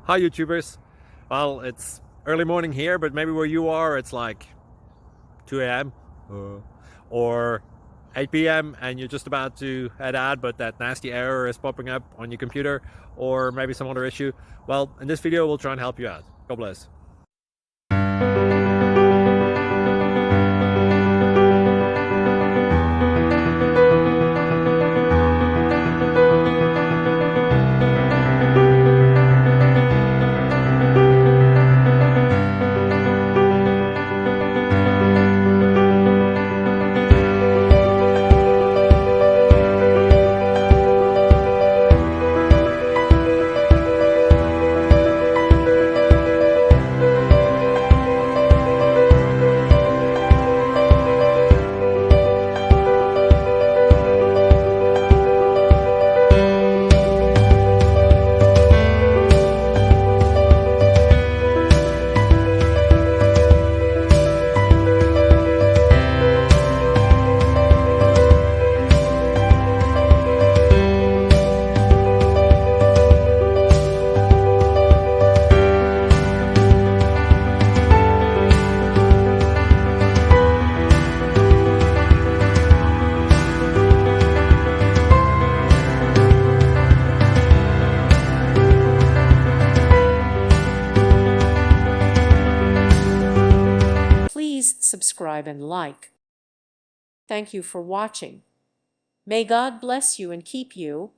Hi YouTubers. Well, it's early morning here, but maybe where you are it's like 2 a.m. or 8 p.m. and you're just about to head out, but that nasty error is popping up on your computer, or maybe some other issue. Well, in this video we'll try and help you out. God bless. Please subscribe and like. Thank you for watching. May God bless you and keep you.